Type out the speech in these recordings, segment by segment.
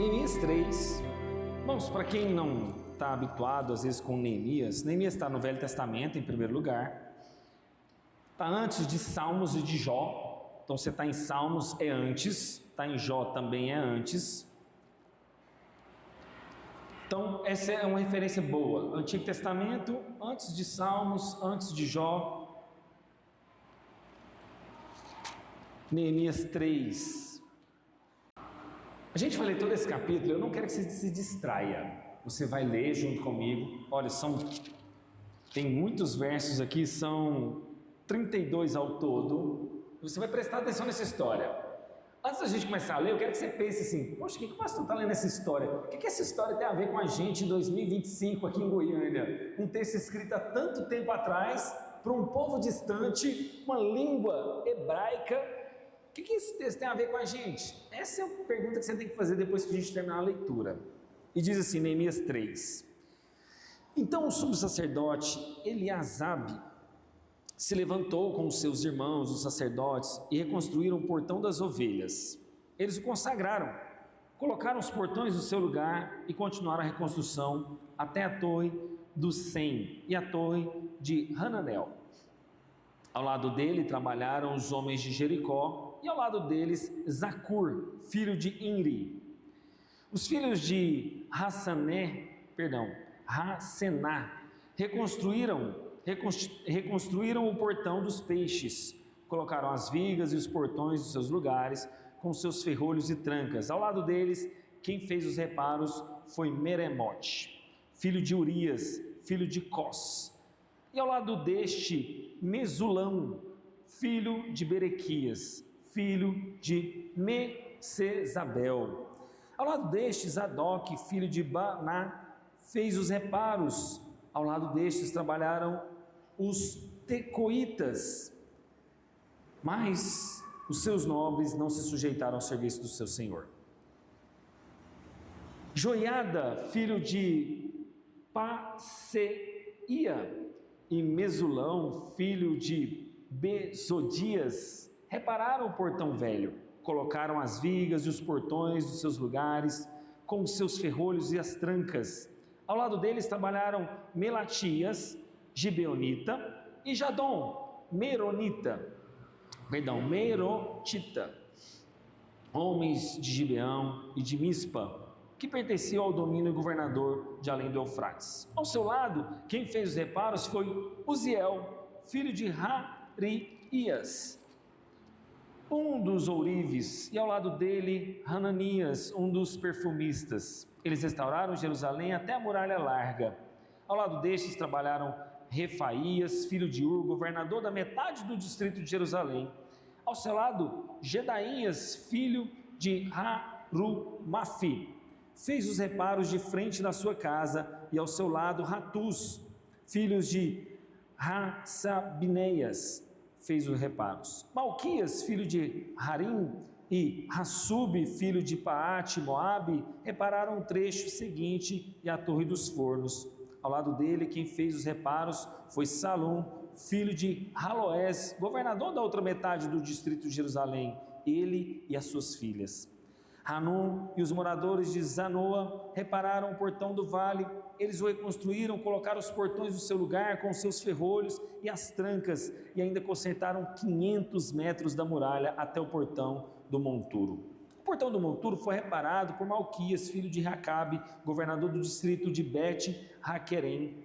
Neemias 3. Vamos, para quem não está habituado às vezes com Neemias está no Velho Testamento em primeiro lugar, está antes de Salmos e de Jó. Então você está em Salmos é antes, está em Jó também é antes. Então essa é uma referência boa, Antigo Testamento, antes de Salmos, antes de Jó. Neemias 3. A gente vai ler todo esse capítulo, eu não quero que você se distraia. Você vai ler junto comigo. Olha, tem muitos versos aqui, são 32 ao todo. Você vai prestar atenção nessa história. Antes da gente começar a ler, eu quero que você pense assim: poxa, o que o pastor está lendo essa história? O que essa história tem a ver com a gente em 2025 aqui em Goiânia? Um texto escrito há tanto tempo atrás, para um povo distante, uma língua hebraica. O que esse texto tem a ver com a gente? Essa é a pergunta que você tem que fazer depois que a gente terminar a leitura. E diz assim, Neemias 3. Então o sumo sacerdote Eliasabe se levantou com os seus irmãos, os sacerdotes, e reconstruíram o portão das ovelhas. Eles o consagraram, colocaram os portões no seu lugar e continuaram a reconstrução até a torre do Sem e a torre de Hananel. Ao lado dele trabalharam os homens de Jericó, e ao lado deles Zacur, filho de Inri. Os filhos de Racená reconstruíram o portão dos peixes, colocaram as vigas e os portões dos seus lugares, com seus ferrolhos e trancas. Ao lado deles, quem fez os reparos foi Meremote, filho de Urias, filho de Cós. E ao lado deste, Mesulão, filho de Berequias, filho de Mesezabel. Ao lado deste, Zadok, filho de Baná, fez os reparos. Ao lado destes trabalharam os tecoitas, mas os seus nobres não se sujeitaram ao serviço do seu senhor. Joiada, filho de Paseia, e Mesulão, filho de Bezodias, repararam o portão velho, colocaram as vigas e os portões dos seus lugares, com os seus ferrolhos e as trancas. Ao lado deles trabalharam Melatias, Gibeonita, e Jadom, Merotita, homens de Gibeão e de Mispa, que pertenciam ao domínio governador de além do Eufrates. Ao seu lado, quem fez os reparos foi Uziel, filho de Harias, um dos ourives, e ao lado dele Hananias, um dos perfumistas. Eles restauraram Jerusalém até a muralha larga. Ao lado destes trabalharam Refaías, filho de Ur, governador da metade do distrito de Jerusalém. Ao seu lado, Gedaías, filho de Harumafi, fez os reparos de frente da sua casa, e ao seu lado Ratus, filhos de Hassabineias, fez os reparos. Malquias, filho de Harim, e Hassub, filho de Paate, Moabe, repararam o trecho seguinte e a torre dos fornos. Ao lado dele, quem fez os reparos foi Salum, filho de Haloés, governador da outra metade do distrito de Jerusalém, ele e as suas filhas. Hanum e os moradores de Zanoa repararam o portão do vale. Eles o reconstruíram, colocaram os portões no seu lugar com seus ferrolhos e as trancas, e ainda consertaram 500 metros da muralha até o portão do monturo. O portão do monturo foi reparado por Malquias, filho de Racabe, governador do distrito de Bet-Haquerem.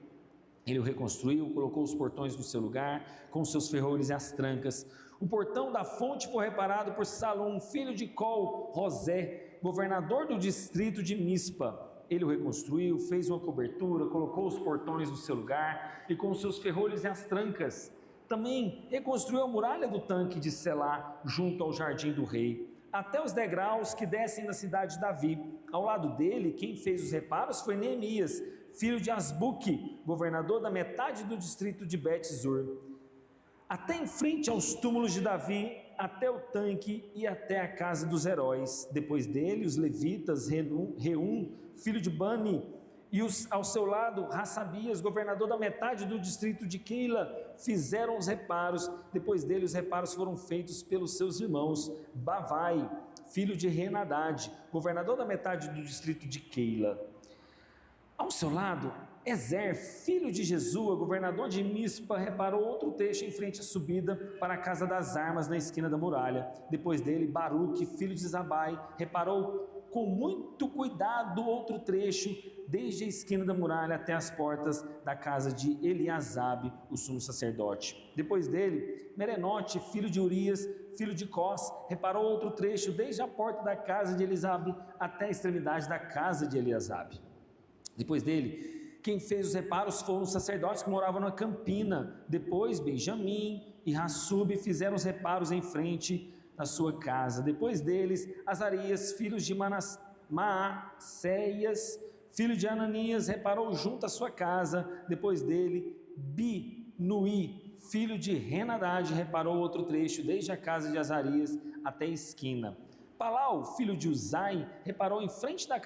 Ele o reconstruiu, colocou os portões no seu lugar, com seus ferrolhos e as trancas. O portão da fonte foi reparado por Salum, filho de Col-Rosé, governador do distrito de Mispa. Ele o reconstruiu, fez uma cobertura, colocou os portões no seu lugar e com seus ferrolhos e as trancas. Também reconstruiu a muralha do tanque de Selá, junto ao jardim do rei, até os degraus que descem da cidade de Davi. Ao lado dele, quem fez os reparos foi Neemias, filho de Asbuque, governador da metade do distrito de Bet-Zur. Até em frente aos túmulos de Davi, até o tanque e até a casa dos heróis. Depois dele, os levitas, Reum, filho de Bani, e ao seu lado, Rassabias, governador da metade do distrito de Keila, fizeram os reparos. Depois dele, os reparos foram feitos pelos seus irmãos, Bavai, filho de Henadade, governador da metade do distrito de Keila. Ao seu lado, Ezer, filho de Jesua, governador de Mispa, reparou outro trecho em frente à subida para a casa das armas na esquina da muralha. Depois dele, Baruque, filho de Zabai, reparou com muito cuidado outro trecho, desde a esquina da muralha até as portas da casa de Eliasabe, o sumo sacerdote. Depois dele, Merenote, filho de Urias, filho de Cós, reparou outro trecho, desde a porta da casa de Eliasabe até a extremidade da casa de Eliasabe. Depois dele, quem fez os reparos foram os sacerdotes que moravam na campina. Depois, Benjamim e Hassube fizeram os reparos em frente da sua casa. Depois deles, Azarias, filho de Maacéias, filho de Ananias, reparou junto à sua casa. Depois dele, Binuí, filho de Henadade, reparou outro trecho, desde a casa de Azarias até a esquina. Palau, filho de Uzai, reparou em frente da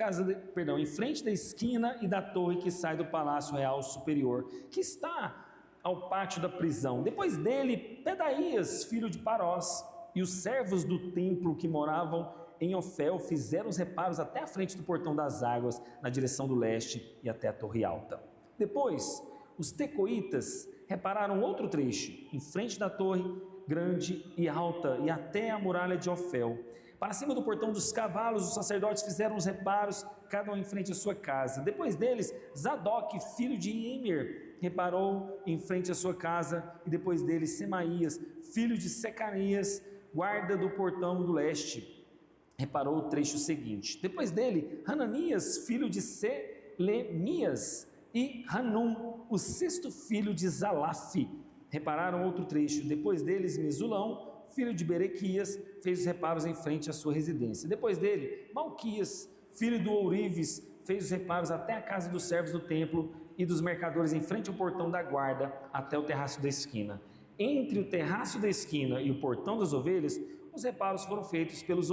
em frente da esquina e da torre que sai do palácio real superior, que está ao pátio da prisão. Depois dele, Pedaías, filho de Parós, e os servos do templo que moravam em Ofel fizeram os reparos até a frente do portão das águas, na direção do leste e até a torre alta. Depois, os tecoitas repararam outro trecho, em frente da torre grande e alta e até a muralha de Ofel. Para cima do portão dos cavalos, os sacerdotes fizeram os reparos, cada um em frente à sua casa. Depois deles, Zadok, filho de Imer, reparou em frente à sua casa. E depois dele, Semaías, filho de Secanias, guarda do portão do leste, reparou o trecho seguinte. Depois dele, Hananias, filho de Selemias, e Hanum, o sexto filho de Zalaf, repararam outro trecho. Depois deles, Mesulão, filho de Berequias, fez os reparos em frente à sua residência. Depois dele, Malquias, filho do Ourives, fez os reparos até a casa dos servos do templo e dos mercadores em frente ao portão da guarda até o terraço da esquina. Entre o terraço da esquina e o portão das ovelhas, os reparos foram feitos pelos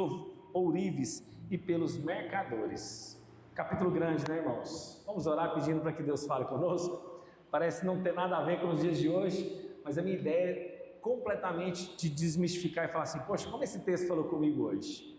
ourives e pelos mercadores. Capítulo grande, né, irmãos? Vamos orar pedindo para que Deus fale conosco. Parece não ter nada a ver com os dias de hoje, mas a minha ideia é completamente te desmistificar e falar assim: poxa, como esse texto falou comigo hoje?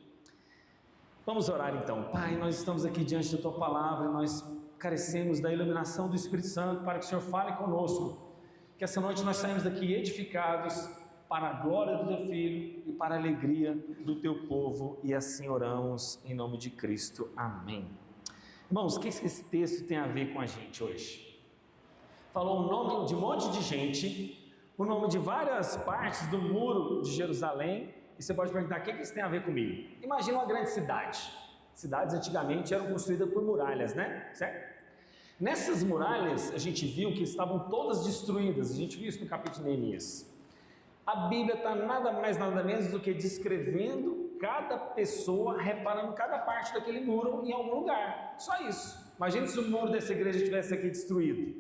Vamos orar então. Pai, nós estamos aqui diante da Tua Palavra, nós carecemos da iluminação do Espírito Santo para que o Senhor fale conosco. Que essa noite nós saímos daqui edificados para a glória do Teu Filho e para a alegria do Teu povo, e assim oramos em nome de Cristo. Amém. Irmãos, o que esse texto tem a ver com a gente hoje? Falou o nome de um monte de gente, o nome de várias partes do muro de Jerusalém, e você pode perguntar: o que isso tem a ver comigo? Imagina uma grande cidade. Cidades antigamente eram construídas por muralhas, né? Certo? Nessas muralhas, a gente viu que estavam todas destruídas. A gente viu isso no capítulo de Neemias. A Bíblia está nada mais, nada menos do que descrevendo cada pessoa, reparando cada parte daquele muro em algum lugar. Só isso. Imagina se o muro dessa igreja estivesse aqui destruído.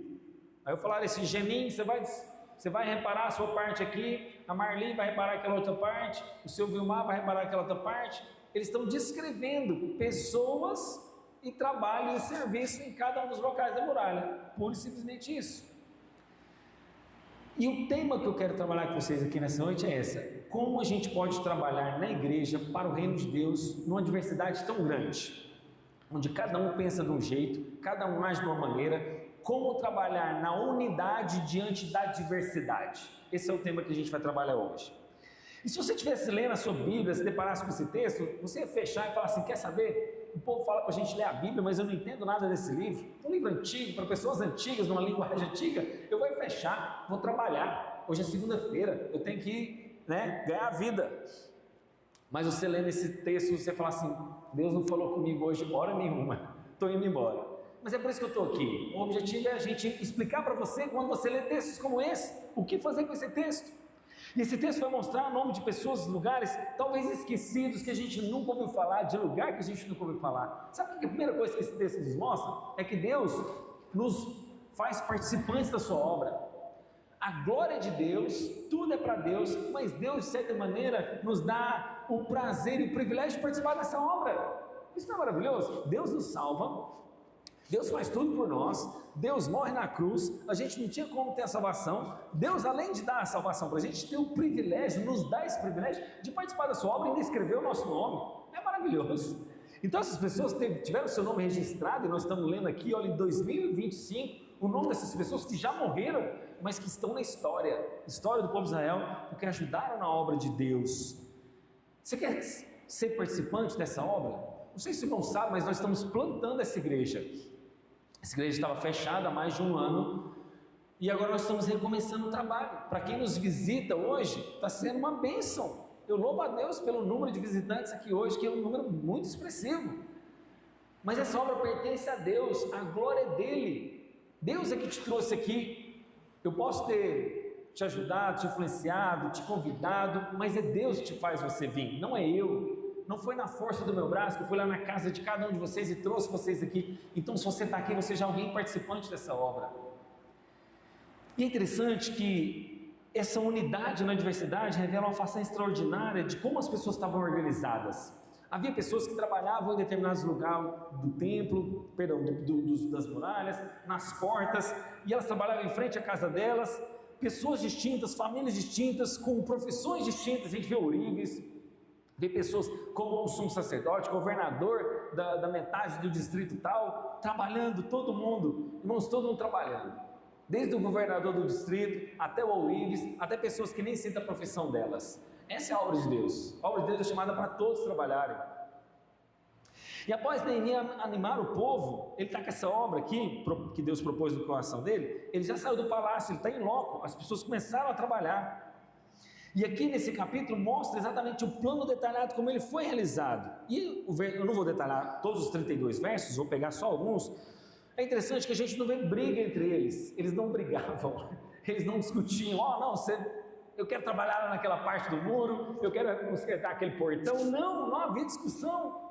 Aí eu falaria assim: Geninho, você vai reparar a sua parte aqui, a Marli vai reparar aquela outra parte, o seu Vilmar vai reparar aquela outra parte. Eles estão descrevendo pessoas e trabalhos e serviços em cada um dos locais da muralha, pura e simplesmente isso. E o tema que eu quero trabalhar com vocês aqui nessa noite é essa: como a gente pode trabalhar na igreja para o reino de Deus numa diversidade tão grande, onde cada um pensa de um jeito, cada um age de uma maneira. Como trabalhar na unidade diante da diversidade? Esse é o tema que a gente vai trabalhar hoje. E se você estivesse lendo a sua Bíblia, se deparasse com esse texto, você ia fechar e falar assim: quer saber? O povo fala para a gente ler a Bíblia, mas eu não entendo nada desse livro. Um livro antigo, para pessoas antigas, numa linguagem antiga. Eu vou fechar, vou trabalhar. Hoje é segunda-feira, eu tenho que ganhar a vida. Mas você lendo esse texto, você fala assim: Deus não falou comigo hoje hora nenhuma, estou indo embora. Mas é por isso que eu estou aqui. O objetivo é a gente explicar para você, quando você lê textos como esse, o que fazer com esse texto. E esse texto vai mostrar o nome de pessoas, lugares talvez esquecidos, que a gente nunca ouviu falar, de lugar que a gente nunca ouviu falar. Sabe o que a primeira coisa que esse texto nos mostra? É que Deus nos faz participantes da sua obra. A glória de Deus, tudo é para Deus, mas Deus, de certa maneira, nos dá o prazer e o privilégio de participar dessa obra. Isso não é maravilhoso? Deus nos salva, Deus faz tudo por nós, Deus morre na cruz, a gente não tinha como ter a salvação, Deus, além de dar a salvação para a gente, tem o privilégio, nos dá esse privilégio de participar da sua obra e ainda escrever o nosso nome. É maravilhoso. Então essas pessoas tiveram seu nome registrado, e nós estamos lendo aqui, olha, em 2025, o nome dessas pessoas que já morreram, mas que estão na história do povo de Israel, porque ajudaram na obra de Deus. Você quer ser participante dessa obra? Não sei se o irmão sabe, mas nós estamos plantando essa igreja. Essa igreja estava fechada há mais de um ano, e agora nós estamos recomeçando o trabalho. Para quem nos visita hoje, está sendo uma bênção. Eu louvo a Deus pelo número de visitantes aqui hoje, que é um número muito expressivo. Mas essa obra pertence a Deus, a glória é dele. Deus é que te trouxe aqui. Eu posso ter te ajudado, te influenciado, te convidado, mas é Deus que te faz você vir, não é eu. Não foi na força do meu braço, que eu fui lá na casa de cada um de vocês e trouxe vocês aqui. Então, se você está aqui, você já é alguém participante dessa obra. E é interessante que essa unidade na diversidade revela uma façanha extraordinária de como as pessoas estavam organizadas. Havia pessoas que trabalhavam em determinados lugares do templo, das muralhas, nas portas, e elas trabalhavam em frente à casa delas, pessoas distintas, famílias distintas, com profissões distintas. A gente vê ourives, vê pessoas como o sumo sacerdote, governador da metade do distrito tal, trabalhando, todo mundo, irmãos, todo mundo trabalhando, desde o governador do distrito, até o ourives, até pessoas que nem sentem a profissão delas. Essa é a obra de Deus. A obra de Deus é chamada para todos trabalharem. E após Neemias animar o povo, ele está com essa obra aqui, que Deus propôs no coração dele, ele já saiu do palácio, ele está em loco, as pessoas começaram a trabalhar. E aqui nesse capítulo mostra exatamente o plano detalhado, como ele foi realizado. E eu não vou detalhar todos os 32 versos, vou pegar só alguns. É interessante que a gente não vê briga entre eles não brigavam, eles não discutiam, eu quero trabalhar lá naquela parte do muro, eu quero consertar aquele portão. Não havia discussão.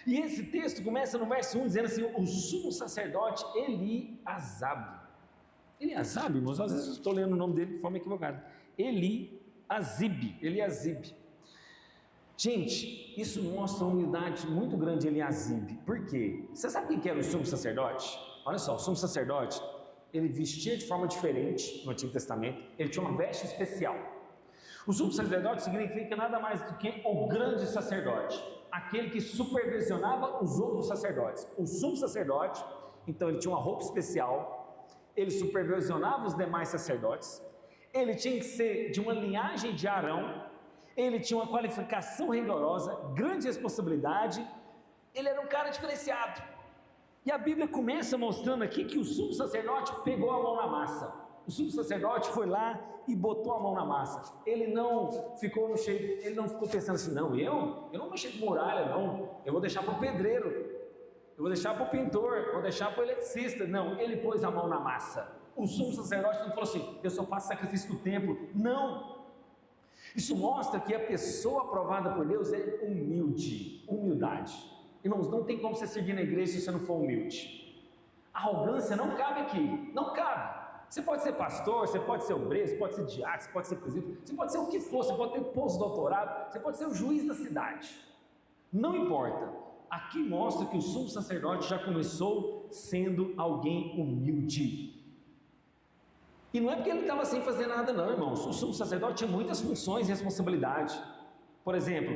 E esse texto começa no verso 1 dizendo assim: o sumo sacerdote Eliasabe, irmãos, às vezes eu estou lendo o nome dele de forma equivocada, Eliazibe. Gente, isso mostra uma humildade muito grande de Eliazibe. Por quê? Você sabe quem que era o sumo sacerdote? Olha só, o sumo sacerdote, ele vestia de forma diferente no Antigo Testamento, ele tinha uma veste especial. O sumo sacerdote significa nada mais do que o grande sacerdote, aquele que supervisionava os outros sacerdotes. O sumo sacerdote, então, ele tinha uma roupa especial, ele supervisionava os demais sacerdotes, ele tinha que ser de uma linhagem de Arão, ele tinha uma qualificação rigorosa, grande responsabilidade, ele era um cara diferenciado. E a Bíblia começa mostrando aqui que o sumo sacerdote pegou a mão na massa. O sumo sacerdote foi lá e botou a mão na massa. Ele não ficou pensando assim, eu não mexi com muralha, não. Eu vou deixar para o pedreiro, eu vou deixar para o pintor, vou deixar para o eletricista. Não, ele pôs a mão na massa. O sumo sacerdote não falou assim, eu só faço sacrifício do templo. Não. Isso mostra que a pessoa aprovada por Deus é humildade. Irmãos, não tem como você servir na igreja se você não for humilde. Arrogância não cabe aqui, não cabe. Você pode ser pastor, você pode ser obreiro, você pode ser diácono, você pode ser presbítero, você pode ser o que for, você pode ter pós-doutorado, você pode ser o juiz da cidade. Não importa. Aqui mostra que o sumo sacerdote já começou sendo alguém humilde. E não é porque ele estava sem fazer nada não, irmãos. O sumo sacerdote tinha muitas funções e responsabilidade. Por exemplo,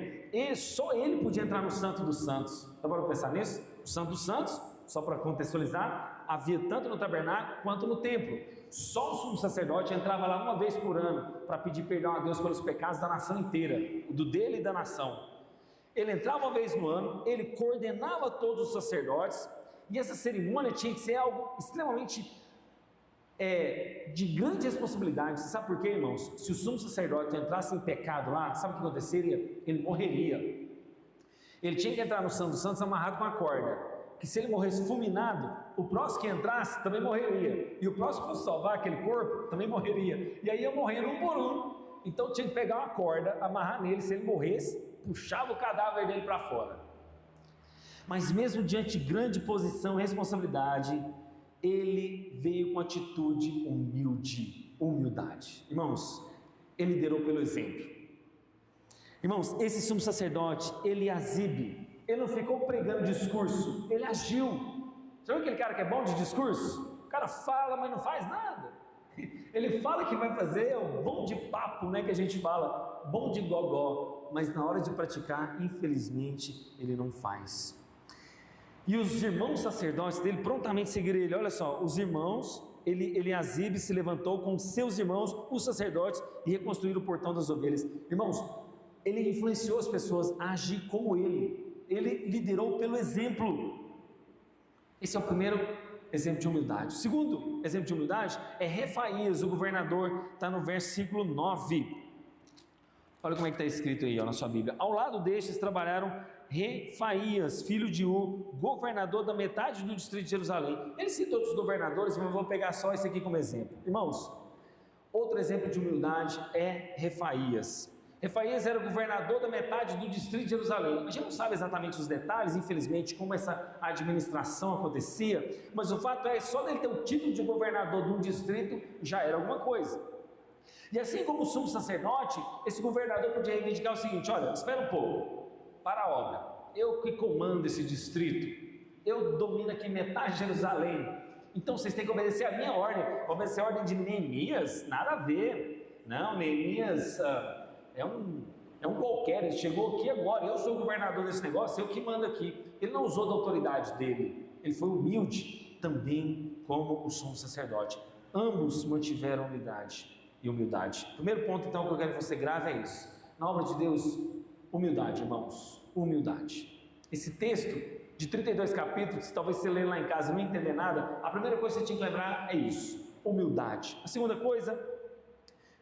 só ele podia entrar no Santo dos Santos. Dá para pensar nisso? O Santo dos Santos, só para contextualizar, havia tanto no tabernáculo quanto no templo. Só o sumo sacerdote entrava lá uma vez por ano para pedir perdão a Deus pelos pecados da nação inteira, do dele e da nação. Ele entrava uma vez no ano, ele coordenava todos os sacerdotes, e essa cerimônia tinha que ser algo extremamente de grande responsabilidade. Você sabe por quê, irmãos? Se o sumo sacerdote entrasse em pecado lá, sabe o que aconteceria? Ele morreria. Ele tinha que entrar no Santo dos Santos amarrado com a corda, que se ele morresse fulminado, o próximo que entrasse também morreria, e o próximo que fosse salvar aquele corpo também morreria, e aí ia morrendo um por um. Então tinha que pegar uma corda, amarrar nele, se ele morresse, puxava o cadáver dele para fora. Mas mesmo diante de grande posição e responsabilidade, ele veio com atitude humildade. Irmãos, ele liderou pelo exemplo. Irmãos, esse sumo sacerdote, Eliazibe, ele não ficou pregando discurso, ele agiu. Já viu aquele cara que é bom de discurso? O cara fala, mas não faz nada. Ele fala que vai fazer, é um bom de papo, né, que a gente fala, bom de gogó, mas na hora de praticar, infelizmente, ele não faz. E os irmãos sacerdotes dele prontamente seguiram ele. Olha só, os irmãos, Eliasibe se levantou com seus irmãos, os sacerdotes, e reconstruíram o portão das ovelhas. Irmãos, ele influenciou as pessoas a agir como ele liderou pelo exemplo. Esse é o primeiro exemplo de humildade. O segundo exemplo de humildade é Refaías, o governador, está no versículo 9. Olha como é que está escrito aí, ó, na sua Bíblia. Ao lado destes trabalharam Refaías, filho de governador da metade do distrito de Jerusalém. Ele cita outros governadores, mas eu vou pegar só esse aqui como exemplo. Irmãos, outro exemplo de humildade é Refaías. Refaías era o governador da metade do distrito de Jerusalém. A gente não sabe exatamente os detalhes, infelizmente, como essa administração acontecia, mas o fato é, só dele ter o título de governador de um distrito, já era alguma coisa. E assim como o sumo sacerdote, esse governador podia reivindicar o seguinte: olha, espera um pouco, para a obra, eu que comando esse distrito, eu domino aqui metade de Jerusalém, então vocês têm que obedecer a minha ordem. Obedecer a ordem de Neemias? Nada a ver. Não, Neemias é um qualquer, ele chegou aqui agora, eu sou o governador desse negócio, eu que mando aqui. Ele não usou da autoridade dele, ele foi humilde, também como o sumo sacerdote. Ambos mantiveram unidade e humildade. Primeiro ponto, então, que eu quero que você grave é isso: na obra de Deus, humildade, irmãos, humildade. Esse texto de 32 capítulos, talvez você lê lá em casa e não entender nada, a primeira coisa que você tinha que lembrar é isso: humildade. A segunda coisa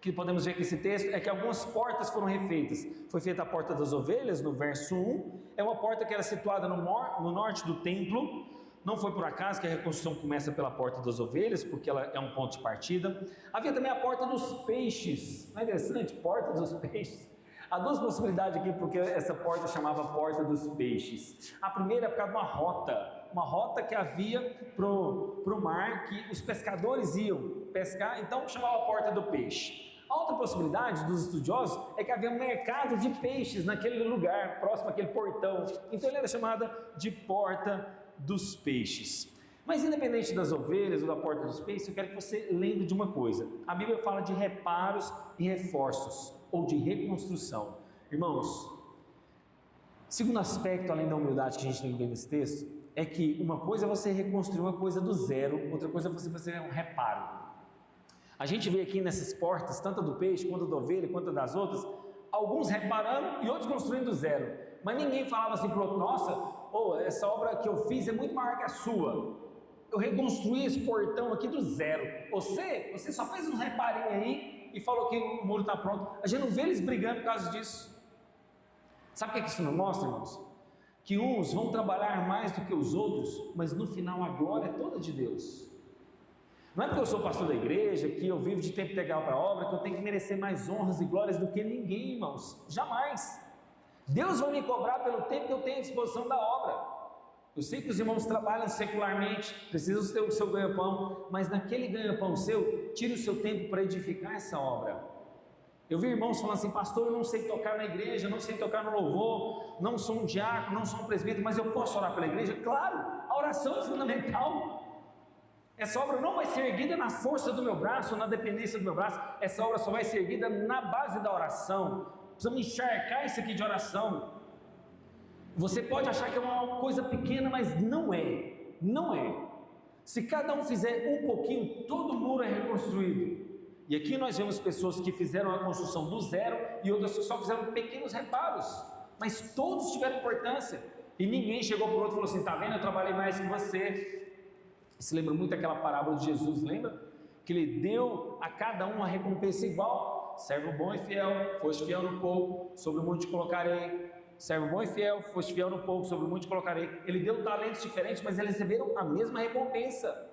que podemos ver que esse texto é que algumas portas foram refeitas. Foi feita a porta das ovelhas, no verso 1, é uma porta que era situada no norte do templo. Não foi por acaso que a reconstrução começa pela porta das ovelhas, porque ela é um ponto de partida. Havia também a porta dos peixes. Não é interessante? Porta dos peixes. Há duas possibilidades aqui porque essa porta chamava Porta dos Peixes. A primeira é por causa de uma rota que havia para o mar, que os pescadores iam pescar, então chamava Porta do Peixe. A outra possibilidade dos estudiosos é que havia um mercado de peixes naquele lugar, próximo àquele portão, então ele era chamada de Porta dos Peixes. Mas independente das ovelhas ou da Porta dos Peixes, eu quero que você lembre de uma coisa: a Bíblia fala de reparos e reforços, ou de reconstrução. Irmãos, segundo aspecto, além da humildade que a gente tem que ver nesse texto, é que uma coisa é você reconstruir uma coisa do zero, outra coisa é você fazer um reparo. A gente vê aqui nessas portas, tanto a do peixe, quanto a da ovelha, quanto a das outras, alguns reparando e outros construindo do zero, mas ninguém falava assim para o outro: nossa, essa obra que eu fiz é muito maior que a sua, eu reconstruí esse portão aqui do zero, você só fez um reparinho aí e falou que o muro está pronto. A gente não vê eles brigando por causa disso. Sabe o que isso não mostra, irmãos? Que uns vão trabalhar mais do que os outros, mas no final a glória é toda de Deus. Não é porque eu sou pastor da igreja, que eu vivo de tempo integral para a obra, que eu tenho que merecer mais honras e glórias do que ninguém, irmãos. Jamais. Deus vai me cobrar pelo tempo que eu tenho à disposição da obra. Eu sei que os irmãos trabalham secularmente, precisam ter o seu ganha-pão, mas naquele ganha-pão seu, tire o seu tempo para edificar essa obra. Eu vi irmãos falando assim: pastor, eu não sei tocar na igreja, não sei tocar no louvor, não sou um diácono, não sou um presbítero, mas eu posso orar pela igreja? Claro, a oração é fundamental. Essa obra não vai ser erguida na força do meu braço, na dependência do meu braço, essa obra só vai ser erguida na base da oração. Precisamos encharcar isso aqui de oração. Você pode achar que é uma coisa pequena, mas não é. Não é. Se cada um fizer um pouquinho, todo muro é reconstruído. E aqui nós vemos pessoas que fizeram a construção do zero e outras que só fizeram pequenos reparos, mas todos tiveram importância. E ninguém chegou para o outro e falou assim: tá vendo, eu trabalhei mais que você. Se lembra muito daquela parábola de Jesus, lembra? Que ele deu a cada um uma recompensa igual. Servo bom e fiel, foste fiel no pouco, sobre o muito te colocarei. Servo bom e fiel, foste fiel no pouco, sobre o muito te colocarei. Ele deu talentos diferentes, mas eles receberam a mesma recompensa.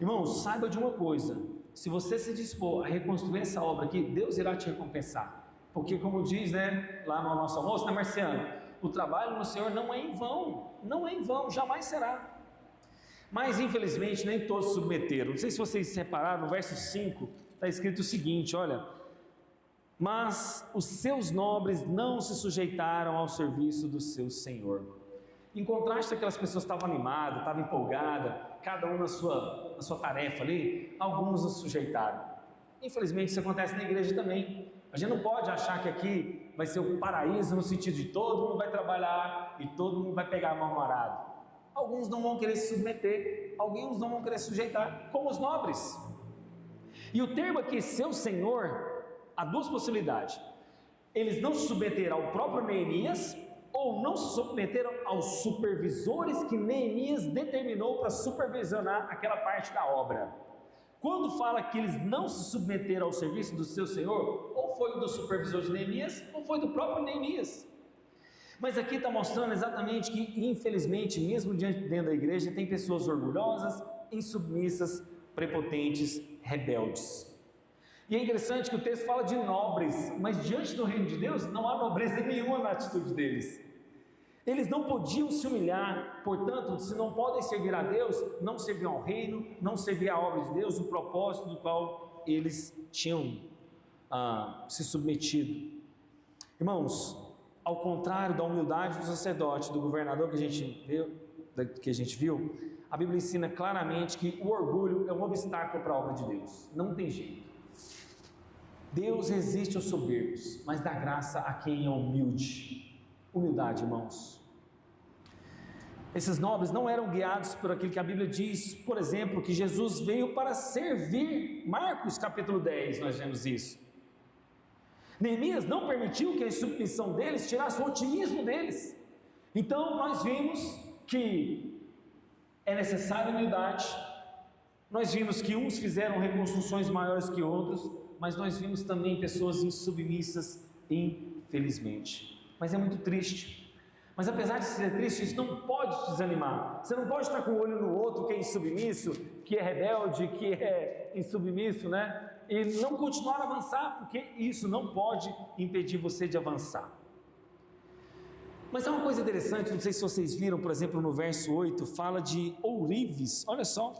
Irmãos, saiba de uma coisa: se você se dispor a reconstruir essa obra aqui, Deus irá te recompensar. Porque como diz, né, lá no nosso almoço, né, Marciano? O trabalho no Senhor não é em vão, não é em vão, jamais será. Mas infelizmente nem todos se submeteram. Não sei se vocês repararam, no verso 5 está escrito o seguinte: olha, mas os seus nobres não se sujeitaram ao serviço do seu Senhor. Em contraste, aquelas pessoas estavam animadas, estavam empolgadas, cada um na sua tarefa ali, alguns nos sujeitaram. Infelizmente isso acontece na igreja também. A gente não pode achar que aqui vai ser o paraíso no sentido de todo mundo vai trabalhar e todo mundo vai pegar mal-humorado. Alguns não vão querer se submeter, alguns não vão querer se sujeitar, como os nobres. E o termo aqui, seu senhor, há duas possibilidades. Eles não se submeteram ao próprio Neemias, ou não se submeteram aos supervisores que Neemias determinou para supervisionar aquela parte da obra. Quando fala que eles não se submeteram ao serviço do seu senhor, ou foi do supervisor de Neemias, ou foi do próprio Neemias. Mas aqui está mostrando exatamente que, infelizmente, mesmo dentro da igreja, tem pessoas orgulhosas, insubmissas, prepotentes, rebeldes. E é interessante que o texto fala de nobres, mas diante do reino de Deus não há nobreza nenhuma na atitude deles. Eles não podiam se humilhar, portanto, se não podem servir a Deus, não servir ao reino, não servir à obra de Deus, o propósito do qual eles tinham se submetido. Irmãos, ao contrário da humildade do sacerdote, do governador que a gente viu, a Bíblia ensina claramente que o orgulho é um obstáculo para a obra de Deus, não tem jeito. Deus resiste aos soberbos, mas dá graça a quem é humilde. Humildade, irmãos. Esses nobres não eram guiados por aquilo que a Bíblia diz, por exemplo, que Jesus veio para servir. Marcos capítulo 10, nós vemos isso. Neemias não permitiu que a insubmissão deles tirasse o otimismo deles. Então nós vimos que é necessária humildade. Nós vimos que uns fizeram reconstruções maiores que outros, mas nós vimos também pessoas insubmissas, infelizmente. Mas é muito triste. Mas apesar de ser triste, isso não pode te desanimar. Você não pode estar com o olho no outro que é insubmisso, que é rebelde, que é insubmisso, né? E não continuar a avançar, porque isso não pode impedir você de avançar. Mas é uma coisa interessante, não sei se vocês viram, por exemplo, no verso 8, fala de ourives. Olha só,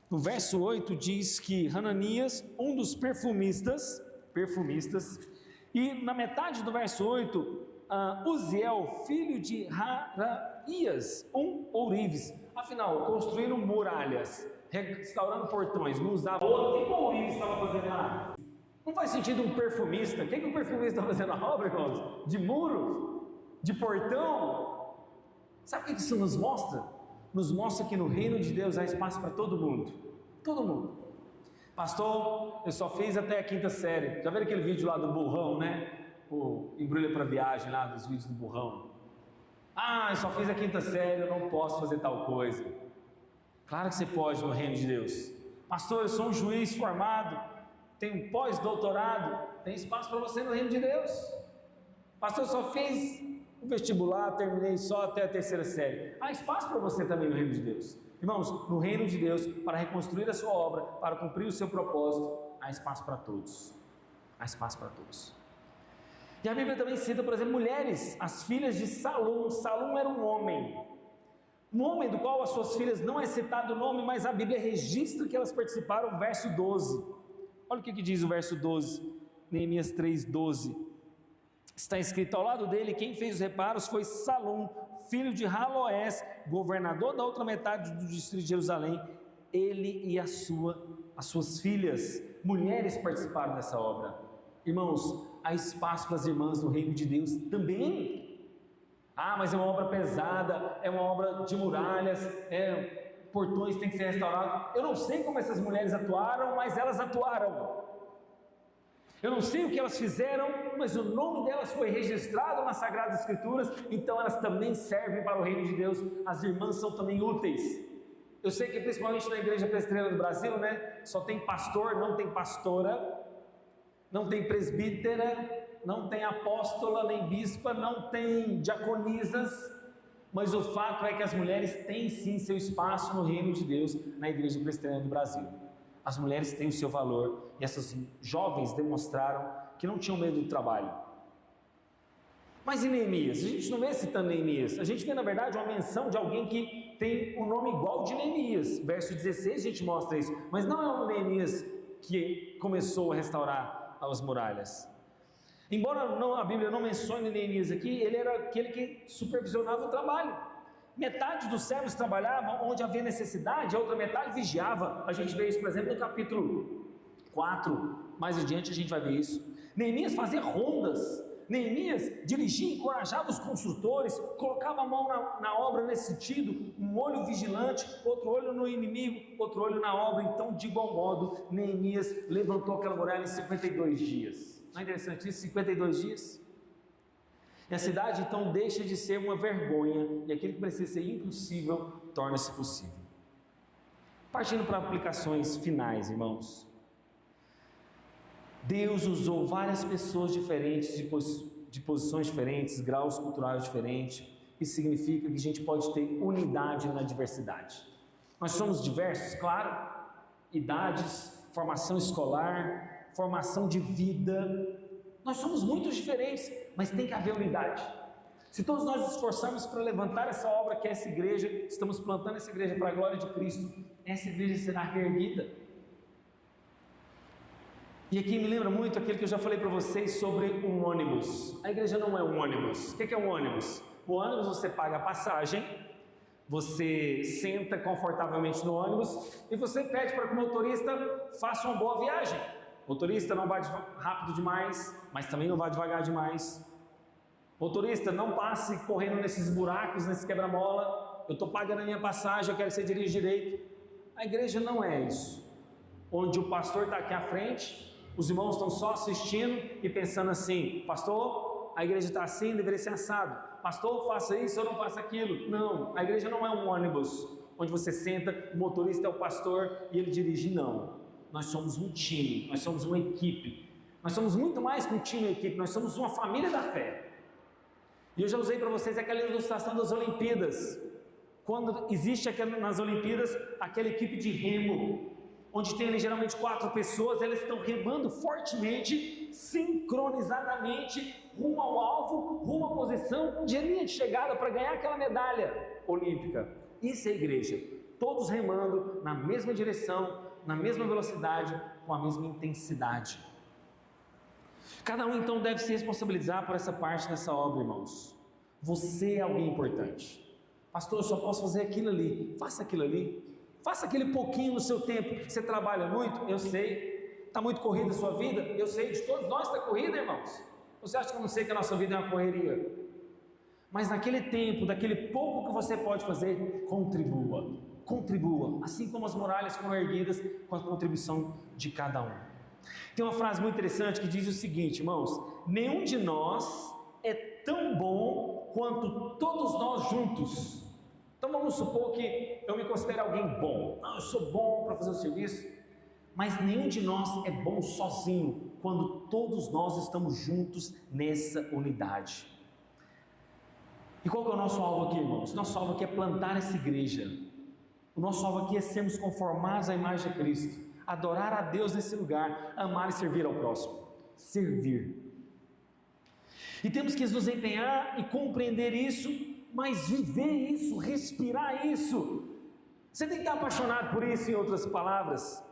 no verso 8 diz que Hananias, um dos perfumistas, e na metade do verso 8, Uziel, filho de Haraias, um ourives. Afinal, construíram muralhas, restaurando portões, não usavam. O que o ourives estava fazendo lá? Não faz sentido um perfumista. O que o perfumista está fazendo na obra, irmãos? De muro? De portão? Sabe o que isso nos mostra? Nos mostra que no reino de Deus há espaço para todo mundo. Todo mundo. Pastor, eu só fiz até a 5ª série. Já viram aquele vídeo lá do burrão, né? O embrulha para viagem lá, dos vídeos do burrão. Eu só fiz a 5ª série, eu não posso fazer tal coisa. Claro que você pode no reino de Deus. Pastor, eu sou um juiz formado, tenho pós-doutorado, tem espaço para você no reino de Deus. Pastor, eu só fiz o vestibular, terminei só até a 3ª série. Há espaço para você também no reino de Deus. Irmãos, no reino de Deus, para reconstruir a sua obra, para cumprir o seu propósito, há espaço para todos. Há espaço para todos. E a Bíblia também cita, por exemplo, mulheres, as filhas de Salum. Salum era um homem do qual as suas filhas não é citado o nome, mas a Bíblia registra que elas participaram, verso 12. Olha o que diz o verso 12, Neemias 3:12. Está escrito: ao lado dele, quem fez os reparos foi Salum, filho de Haloés, governador da outra metade do distrito de Jerusalém. Ele e as suas filhas, mulheres, participaram dessa obra. Irmãos, há espaço para as irmãs no reino de Deus também. Mas é uma obra pesada, é uma obra de muralhas, portões têm que ser restaurados. Eu não sei como essas mulheres atuaram, mas elas atuaram. Eu não sei o que elas fizeram, mas o nome delas foi registrado nas Sagradas Escrituras, então elas também servem para o reino de Deus. As irmãs são também úteis. Eu sei que principalmente na Igreja Presbiteriana do Brasil, né, só tem pastor, não tem pastora, não tem presbítera, não tem apóstola, nem bispa, não tem diaconisas, mas o fato é que as mulheres têm sim seu espaço no reino de Deus na Igreja Presbiteriana do Brasil. As mulheres têm o seu valor, e essas jovens demonstraram que não tinham medo do trabalho. Mas e Neemias? A gente não vê citando Neemias, a gente vê na verdade uma menção de alguém que tem um nome igual de Neemias. Verso 16 a gente mostra isso, mas não é o Neemias que começou a restaurar as muralhas. Embora a Bíblia não mencione Neemias aqui, ele era aquele que supervisionava o trabalho. Metade dos servos trabalhavam onde havia necessidade, a outra metade vigiava. A gente vê isso, por exemplo, no capítulo 4, mais adiante a gente vai ver isso. Neemias fazia rondas, Neemias dirigia e encorajava os construtores, colocava a mão na obra nesse sentido, um olho vigilante, outro olho no inimigo, outro olho na obra. Então, de igual modo, Neemias levantou aquela muralha em 52 dias. Não é interessante isso? 52 dias? E a cidade então deixa de ser uma vergonha, e aquilo que precisa ser impossível torna-se possível. Partindo para aplicações finais, irmãos. Deus usou várias pessoas diferentes, de posições diferentes, graus culturais diferentes. Isso significa que a gente pode ter unidade na diversidade. Nós somos diversos, claro, idades, formação escolar, formação de vida. Nós somos muito diferentes, mas tem que haver unidade. Se todos nós nos esforçarmos para levantar essa obra que é essa igreja, estamos plantando essa igreja para a glória de Cristo, essa igreja será reerguida. E aqui me lembra muito aquilo que eu já falei para vocês sobre um ônibus. A igreja não é um ônibus. O que é um ônibus? O ônibus você paga a passagem, você senta confortavelmente no ônibus e você pede para que o motorista faça uma boa viagem. O motorista não vai rápido demais, mas também não vai devagar demais. Motorista, não passe correndo nesses buracos, nesse quebra-mola. Eu estou pagando a minha passagem, eu quero que você dirija direito. A igreja não é isso, onde o pastor está aqui à frente, os irmãos estão só assistindo e pensando assim: pastor, a igreja está assim, deveria ser assado. Pastor, faça isso ou não faça aquilo. Não, a igreja não é um ônibus, onde você senta, o motorista é o pastor e ele dirige. Não, nós somos um time, nós somos uma equipe. Nós somos muito mais que um time e equipe, nós somos uma família da fé. E eu já usei para vocês aquela ilustração das Olimpíadas. Quando existe nas Olimpíadas aquela equipe de remo, onde tem ali geralmente 4 pessoas, elas estão remando fortemente, sincronizadamente, rumo ao alvo, rumo à posição de linha de chegada para ganhar aquela medalha olímpica. Isso é a igreja, todos remando na mesma direção, na mesma velocidade, com a mesma intensidade. Cada um então deve se responsabilizar por essa parte dessa obra, irmãos. Você é alguém importante. Pastor, eu só posso fazer aquilo ali. Faça aquilo ali. Faça aquele pouquinho no seu tempo. Você trabalha muito? Eu sei. Está muito corrida a sua vida? Eu sei. De todos nós está corrida, irmãos. Você acha que eu não sei que a nossa vida é uma correria? Mas naquele tempo, daquele pouco que você pode fazer, contribua. Contribua. Assim como as muralhas foram erguidas com a contribuição de cada um. Tem uma frase muito interessante que diz o seguinte, irmãos: nenhum de nós é tão bom quanto todos nós juntos. Então vamos supor que eu me considero alguém bom. Eu sou bom para fazer o serviço, mas nenhum de nós é bom sozinho, quando todos nós estamos juntos nessa unidade. E qual que é o nosso alvo aqui, irmãos? Nosso alvo aqui é plantar essa igreja. O nosso alvo aqui é sermos conformados à imagem de Cristo, adorar a Deus nesse lugar, amar e servir ao próximo. Servir. E temos que nos empenhar e compreender isso, mas viver isso, respirar isso. Você tem que estar apaixonado por isso, em outras palavras.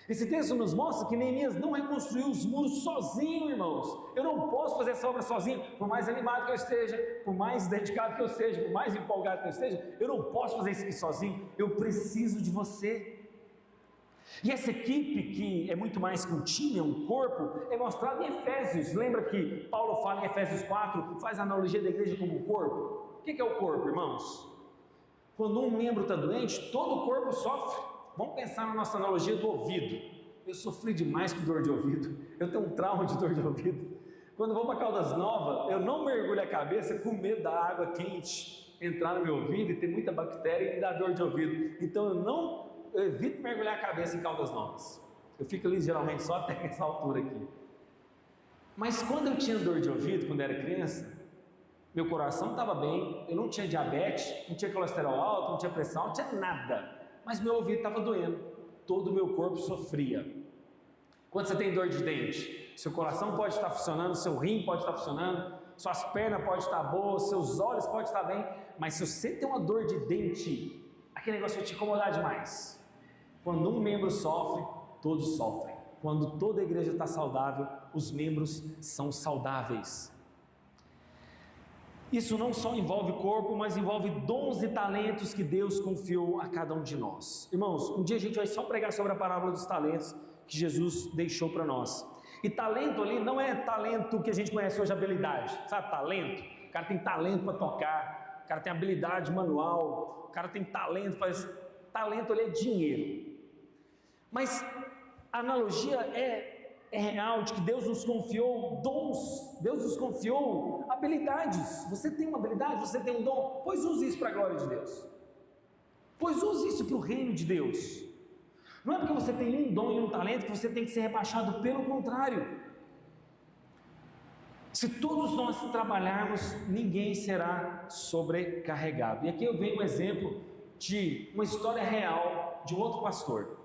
Esse texto nos mostra que Neemias não reconstruiu os muros sozinho, irmãos. Eu não posso fazer essa obra sozinho, por mais animado que eu esteja, por mais dedicado que eu seja, por mais empolgado que eu esteja, eu não posso fazer isso aqui sozinho. Eu preciso de você. E essa equipe, que é muito mais que um time, é um corpo, é mostrado em Efésios. Lembra que Paulo fala em Efésios 4, faz a analogia da igreja como um corpo? O que é o corpo, irmãos? Quando um membro está doente, todo o corpo sofre. Vamos pensar na nossa analogia do ouvido. Eu sofri demais com dor de ouvido. Eu tenho um trauma de dor de ouvido. Quando eu vou para Caldas Novas, eu não mergulho a cabeça com medo da água quente entrar no meu ouvido e ter muita bactéria e me dar dor de ouvido. Então eu evito mergulhar a cabeça em Caldas Novas. Eu fico ali geralmente só até essa altura aqui. Mas quando eu tinha dor de ouvido, quando eu era criança, meu coração estava bem, eu não tinha diabetes, não tinha colesterol alto, não tinha pressão, não tinha nada. Mas meu ouvido estava doendo, todo o meu corpo sofria. Quando você tem dor de dente, seu coração pode estar funcionando, seu rim pode estar funcionando, suas pernas podem estar boas, seus olhos podem estar bem, mas se você tem uma dor de dente, aquele negócio vai te incomodar demais. Quando um membro sofre, todos sofrem. Quando toda a igreja está saudável, os membros são saudáveis. Isso não só envolve corpo, mas envolve dons e talentos que Deus confiou a cada um de nós. Irmãos, um dia a gente vai só pregar sobre a parábola dos talentos que Jesus deixou para nós. E talento ali não é talento que a gente conhece hoje, habilidade, sabe, talento? O cara tem talento para tocar, o cara tem habilidade manual, o cara tem talento, talento ali é dinheiro. Mas a analogia é real, de que Deus nos confiou dons, Deus nos confiou habilidades. Você tem uma habilidade, você tem um dom, pois use isso para a glória de Deus, pois use isso para o reino de Deus. Não é porque você tem um dom e um talento que você tem que ser rebaixado, pelo contrário. Se todos nós trabalharmos, ninguém será sobrecarregado. E aqui eu venho um exemplo de uma história real de um outro pastor.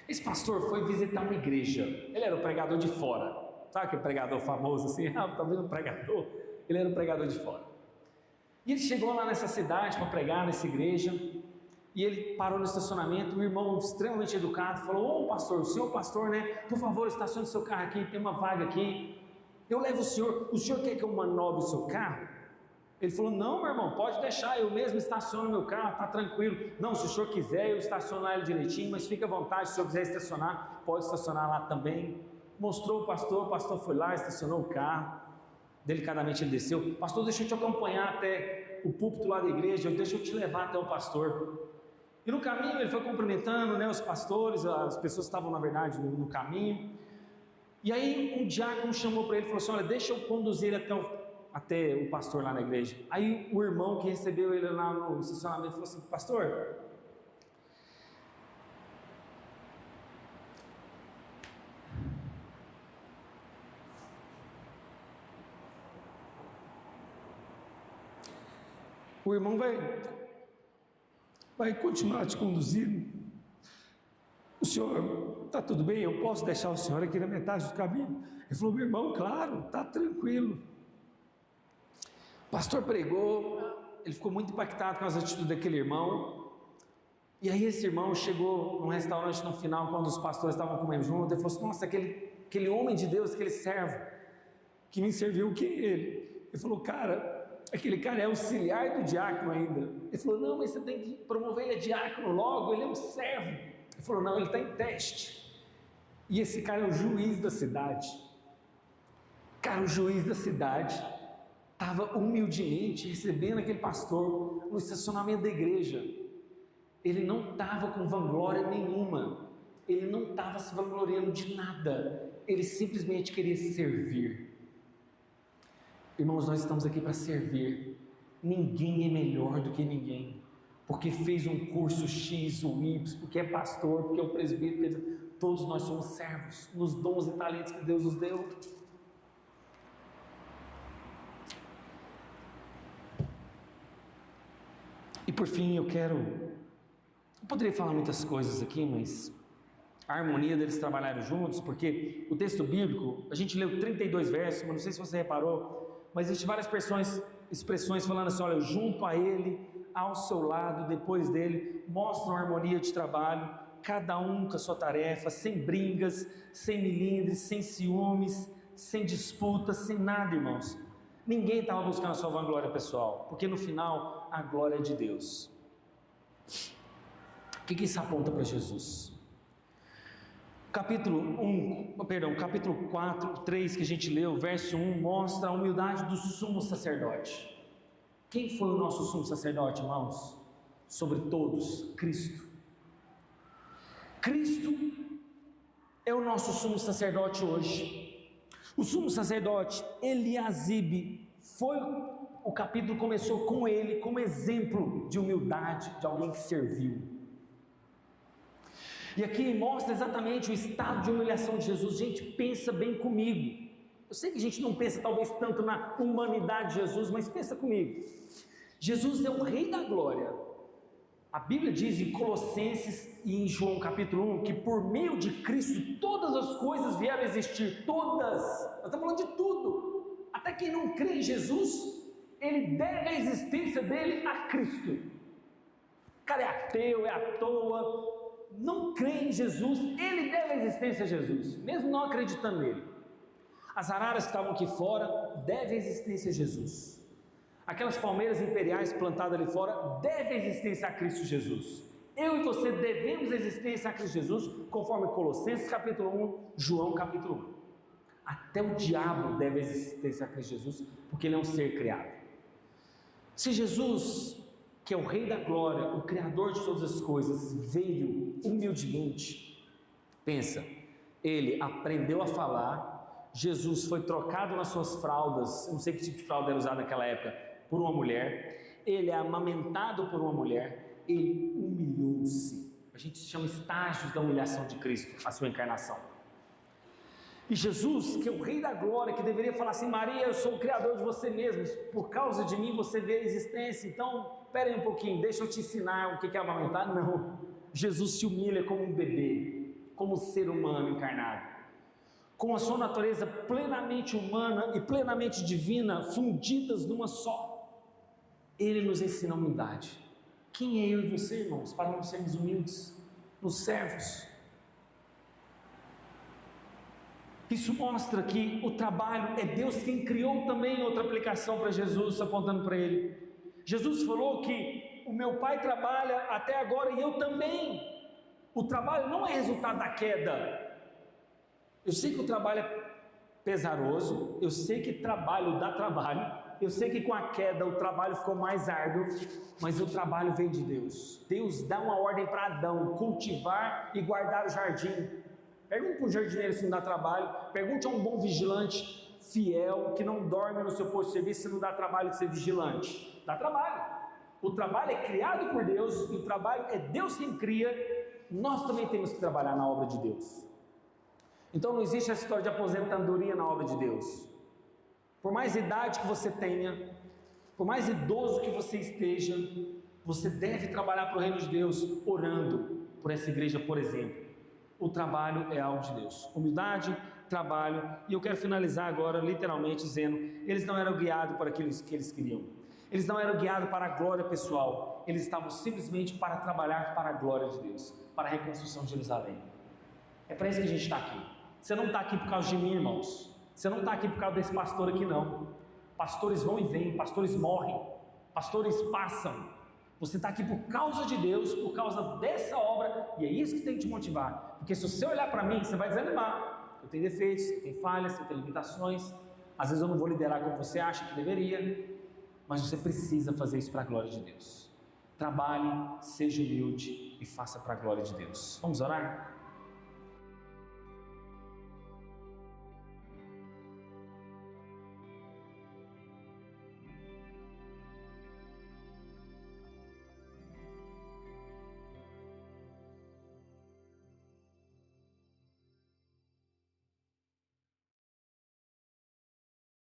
Esse pastor foi visitar uma igreja. Ele era o pregador de fora. Sabe aquele pregador famoso assim? Tá vendo um pregador? Ele era o pregador de fora. E ele chegou lá nessa cidade para pregar nessa igreja. E ele parou no estacionamento. Um irmão extremamente educado falou: ô pastor, o senhor pastor, né? Por favor, estacione seu carro aqui, tem uma vaga aqui. Eu levo o senhor quer que eu manobre o seu carro? Ele falou: não, meu irmão, pode deixar, eu mesmo estaciono meu carro, está tranquilo. Não, se o senhor quiser, eu estaciono lá ele direitinho, mas fica à vontade, se o senhor quiser estacionar, pode estacionar lá também. Mostrou o pastor foi lá, estacionou o carro, delicadamente ele desceu: pastor, deixa eu te acompanhar até o púlpito lá da igreja, deixa eu te levar até o pastor. E no caminho ele foi cumprimentando, né, os pastores, as pessoas que estavam na verdade no caminho. E aí um diácono chamou para ele e falou assim: olha, deixa eu conduzir até o pastor lá na igreja. Aí o irmão que recebeu ele lá no estacionamento falou assim: pastor, o irmão vai continuar te conduzindo. O senhor, está tudo bem? Eu posso deixar o senhor aqui na metade do caminho? Ele falou: meu irmão, claro, está tranquilo. O pastor pregou, ele ficou muito impactado com as atitudes daquele irmão. E aí esse irmão chegou num restaurante no final, quando os pastores estavam comendo junto, ele falou assim: nossa, aquele homem de Deus, aquele servo que me serviu, quem é ele? Ele falou: cara, aquele cara é auxiliar do diácono ainda. Ele falou: não, mas você tem que promover ele a diácono logo, ele é um servo. Ele falou: não, ele está em teste. E esse cara é o juiz da cidade. Cara, o juiz da cidade estava humildemente recebendo aquele pastor no estacionamento da igreja. Ele não estava com vanglória nenhuma, ele não estava se vangloriando de nada, ele simplesmente queria servir. Irmãos, nós estamos aqui para servir. Ninguém é melhor do que ninguém, porque fez um curso X ou Y, porque é pastor, porque é o presbítero. Todos nós somos servos nos dons e talentos que Deus nos deu. E por fim eu poderia falar muitas coisas aqui, mas a harmonia deles trabalharem juntos, porque o texto bíblico, a gente leu 32 versos, mas não sei se você reparou, mas existem várias expressões falando assim: olha, junto a ele, ao seu lado, depois dele, mostram harmonia de trabalho, cada um com a sua tarefa, sem brigas, sem milindres, sem ciúmes, sem disputas, sem nada, irmãos. Ninguém estava buscando a sua vanglória pessoal, porque no final a glória é de Deus. O que isso aponta para Jesus? Capítulo 4, 3 que a gente leu, verso 1, mostra a humildade do sumo sacerdote. Quem foi o nosso sumo sacerdote, irmãos? Sobre todos, Cristo. Cristo é o nosso sumo sacerdote hoje. O sumo sacerdote Eliasibe o capítulo começou com ele como exemplo de humildade, de alguém que serviu. E aqui mostra exatamente o estado de humilhação de Jesus. Gente, pensa bem comigo. Eu sei que a gente não pensa talvez tanto na humanidade de Jesus, mas pensa comigo. Jesus é o Rei da Glória. A Bíblia diz em Colossenses e em João capítulo 1 que por meio de Cristo todas as coisas vieram a existir, todas. Nós estamos falando de tudo. Até quem não crê em Jesus, ele deve a existência dele a Cristo. O cara é ateu, é à toa, não crê em Jesus, ele deve a existência a Jesus, mesmo não acreditando nele. As araras que estavam aqui fora devem a existência a Jesus. aquelas palmeiras imperiais plantadas ali fora, devem existência a Cristo Jesus. Eu e você devemos existência a Cristo Jesus, conforme Colossenses capítulo 1, João capítulo 1. Até o diabo deve existência a Cristo Jesus, porque ele é um ser criado. Se Jesus, que é o Rei da Glória, o Criador de todas as coisas, veio humildemente, pensa, ele aprendeu a falar, Jesus foi trocado nas suas fraldas, eu não sei que tipo de fralda era usada naquela época, por uma mulher, ele é amamentado por uma mulher, ele humilhou-se. A gente chama estágios da humilhação de Cristo, a sua encarnação. E Jesus, que é o Rei da Glória, que deveria falar assim: Maria, eu sou o Criador de você mesmo, por causa de mim você vê a existência, então, espere aí um pouquinho, deixa eu te ensinar o que é amamentar. Não, Jesus se humilha como um bebê, como um ser humano encarnado, com a sua natureza plenamente humana e plenamente divina, fundidas numa só. Ele nos ensina a humildade. Quem é eu e você, irmãos, para não sermos humildes, nos servos? Isso mostra que o trabalho é Deus quem criou também outra aplicação para Jesus, apontando para ele. Jesus falou que o meu Pai trabalha até agora e eu também. O trabalho não é resultado da queda. Eu sei que o trabalho é pesaroso, eu sei que trabalho dá trabalho, eu sei que com a queda o trabalho ficou mais árduo, mas o trabalho vem de Deus. Deus dá uma ordem para Adão: cultivar e guardar o jardim. Pergunte para um jardineiro se não dá trabalho, pergunte a um bom vigilante fiel, que não dorme no seu posto de serviço, se não dá trabalho de ser vigilante. Dá trabalho. O trabalho é criado por Deus, e o trabalho é Deus quem cria. Nós também temos que trabalhar na obra de Deus. Então não existe essa história de aposentadoria na obra de Deus. Por mais idade que você tenha, por mais idoso que você esteja, você deve trabalhar para o reino de Deus, orando por essa igreja, por exemplo. O trabalho é algo de Deus. Humildade, trabalho. E eu quero finalizar agora literalmente dizendo: eles não eram guiados para aquilo que eles queriam. Eles não eram guiados para a glória pessoal. Eles estavam simplesmente para trabalhar para a glória de Deus, para a reconstrução de Jerusalém. É para isso que a gente está aqui. Você não está aqui por causa de mim, irmãos. Você não está aqui por causa desse pastor aqui, não. Pastores vão e vêm, pastores morrem, pastores passam. Você está aqui por causa de Deus, por causa dessa obra, e é isso que tem que te motivar. Porque se você olhar para mim, você vai desanimar. Eu tenho defeitos, eu tenho falhas, eu tenho limitações. Às vezes eu não vou liderar como você acha que deveria, mas você precisa fazer isso para a glória de Deus. Trabalhe, seja humilde e faça para a glória de Deus. Vamos orar?